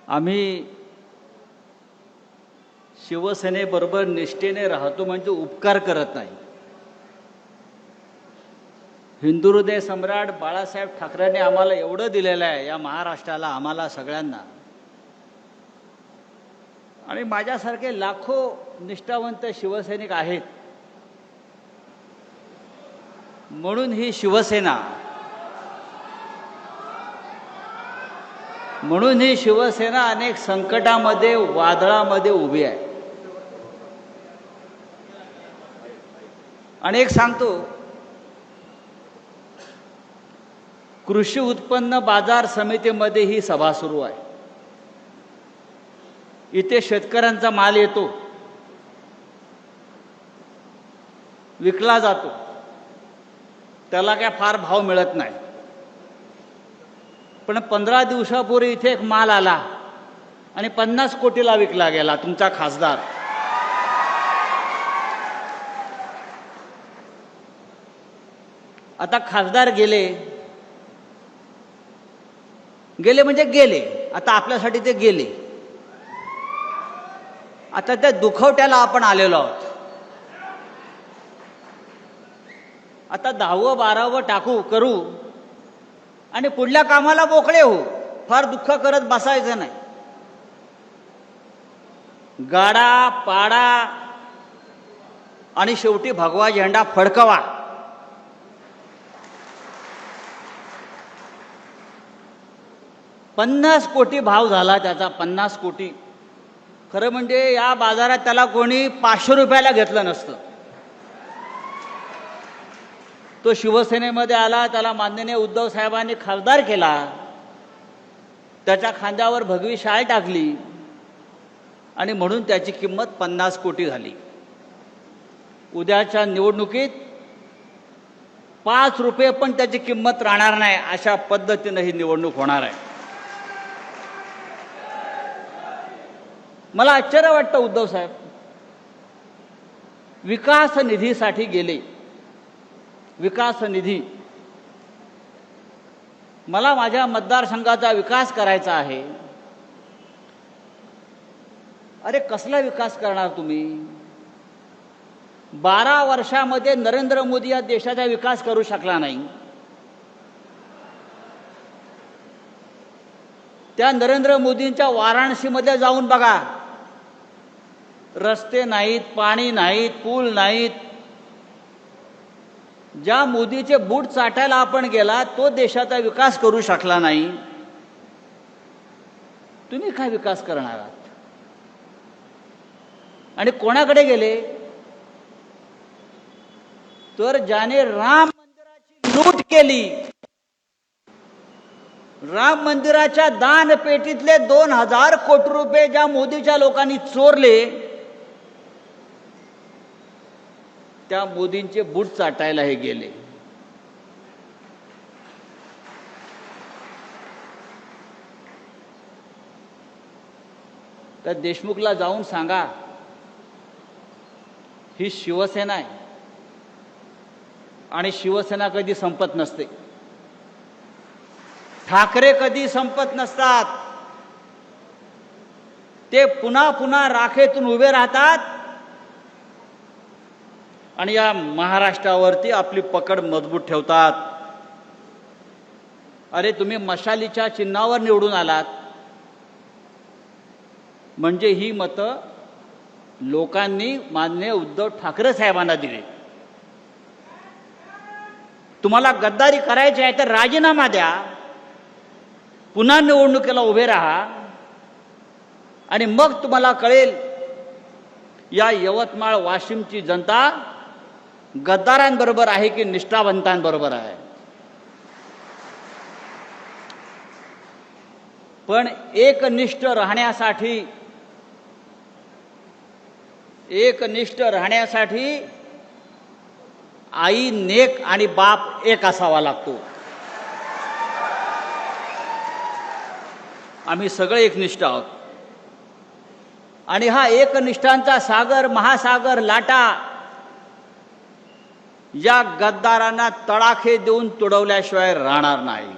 आम्ही शिवसेनेबरोबर निष्ठेने राहतो म्हणजे उपकार करत नाही. हिंदू हृदय सम्राट बाळासाहेब ठाकरेंनी आम्हाला एवढं दिलेलं आहे या महाराष्ट्राला, आम्हाला सगळ्यांना. आणि माझ्यासारखे लाखो निष्ठावंत शिवसैनिक आहेत. म्हणून ही शिवसेना अनेक संकटामध्ये, वादळामध्ये उभी आहे. आणि एक सांगतो, कृषी उत्पन्न बाजार समितीमध्ये ही सभा सुरू आहे. इथे शेतकऱ्यांचा माल येतो, विकला जातो, त्याला काय फार भाव मिळत नाही. पण 15 दिवसापूर्वी इथे एक माल आला आणि 50 कोटीला विकला गेला. तुमचा खासदार आता खासदार गेले म्हणजे गेले. आता आपल्यासाठी ते गेले. आता त्या दुखवट्याला आपण आलेलो आहोत. आता 10व 12व करू आणि पुढल्या कामाला मोकळे होऊ. फार दुःख करत बसायचं नाही. गाडा पाडा आणि शेवटी भगवा झेंडा फडकवा. $50 कोटी भाव झाला त्याचा. 50 कोटी. खरं म्हणजे या बाजारात त्याला कोणी 500 रुपयाला घेतलं नसतं. तो शिवसेनेमध्ये आला, त्याला माननीय उद्धव साहेबांनी खासदार केला, त्याच्या खांद्यावर भगवी शाल टाकली आणि म्हणून त्याची किंमत 50 कोटी झाली. उद्याच्या निवडणुकीत 5 रुपये पण त्याची किंमत राहणार नाही. अशा पद्धतीनं ही निवडणूक होणार आहे. मला आश्चर्य वाटतं, उद्धव साहेब विकास निधीसाठी गेले. विकास निधी, मला माझ्या मतदारसंघाचा विकास करायचा आहे. अरे कसला विकास करणार तुम्ही? 12 वर्षामध्ये नरेंद्र मोदी या देशाचा विकास करू शकला नाही. त्या नरेंद्र मोदींच्या वाराणसीमध्ये जाऊन बघा. रस्ते नाहीत, पाणी नाहीत, पूल नाहीत. ज्या मोदीचे बूट चाटायला आपण गेला, तो देशाचा विकास करू शकला नाही. तुम्ही काय विकास करणार आहात? आणि कोणाकडे गेले? तर ज्याने राम मंदिराची लूट केली, राम मंदिराच्या दानपेटीतले 2000 कोटी रुपये ज्या मोदीच्या लोकांनी चोरले, त्या मोदींचे बूट चाटायला हे गेले. तर देशमुखला जाऊन सांगा, ही शिवसेना आहे आणि शिवसेना कधी संपत नसते. ठाकरे कधी संपत नसतात. ते पुन्हा पुन्हा राखेतून उभे राहतात आणि या महाराष्ट्रावरती आपली पकड मजबूत ठेवतात. अरे तुम्ही मशालीच्या चिन्हावर निवडून आलात म्हणजे ही मतं लोकांनी माननीय उद्धव ठाकरे साहेबांना दिली. तुम्हाला गद्दारी करायची आहे तर राजीनामा द्या, पुन्हा निवडणुकीला उभे राहा आणि मग तुम्हाला कळेल या यवतमाळ वाशिमची जनता गद्दारांबरोबर आहे की निष्ठावंतांबरोबर आहे. पण एकनिष्ठ राहण्यासाठी आई नेक आणि बाप एक असावा लागतो. आम्ही सगळे एकनिष्ठ आहोत आणि हा एकनिष्ठांचा सागर, महासागर लाटा या गद्दारांना तडाखे देऊन तुडवल्याशिवाय राहणार नाही.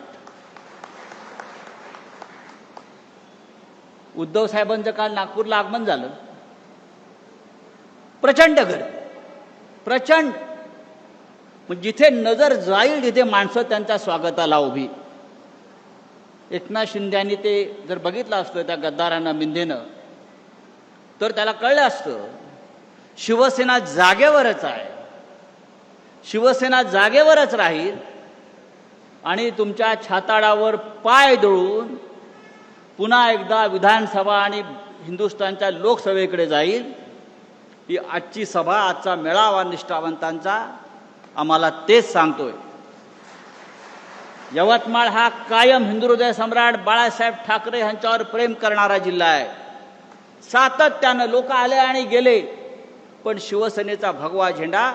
उद्धव साहेबांचं काल नागपूरला आगमन झालं. प्रचंड गर्दी, प्रचंड. मग जिथे नजर जाईल तिथे माणसं त्यांच्या स्वागताला उभी. एकनाथ शिंदेनी ते जर बघितलं असतं त्या गद्दारांना, मिंदेनं, तर त्याला कळलं असतं शिवसेना जागेवरच आहे, शिवसेना जागेवरच राहील आणि तुमच्या छाताडावर पाय दळून पुन्हा एकदा विधानसभा आणि हिंदुस्थानच्या लोकसभेकडे जाईल. ही आजची सभा, आजचा मेळावा निष्ठावंतांचा आम्हाला तेच सांगतोय. यवतमाळ हा कायम हिंदुहृदय सम्राट बाळासाहेब ठाकरे यांच्यावर प्रेम करणारा जिल्हा आहे. सातत्यानं लोक आले आणि गेले, पण शिवसेनेचा भगवा झेंडा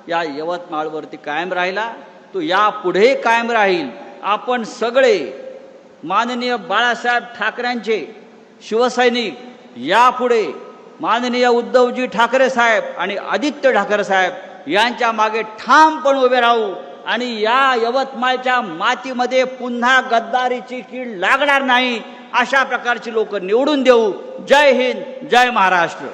या यवतमाळवरती कायम राहिला. तो यापुढे कायम राहील. आपण सगळे माननीय बाळासाहेब ठाकरेंचे शिवसैनिक यापुढे माननीय उद्धवजी ठाकरे साहेब आणि आदित्य ठाकरे साहेब यांच्या मागे ठामपणे उभे राहू आणि या यवतमाळच्या मातीमध्ये पुन्हा गद्दारीची कीड लागणार नाही, अशा प्रकारची लोक निवडून देऊ. जय हिंद, जय महाराष्ट्र.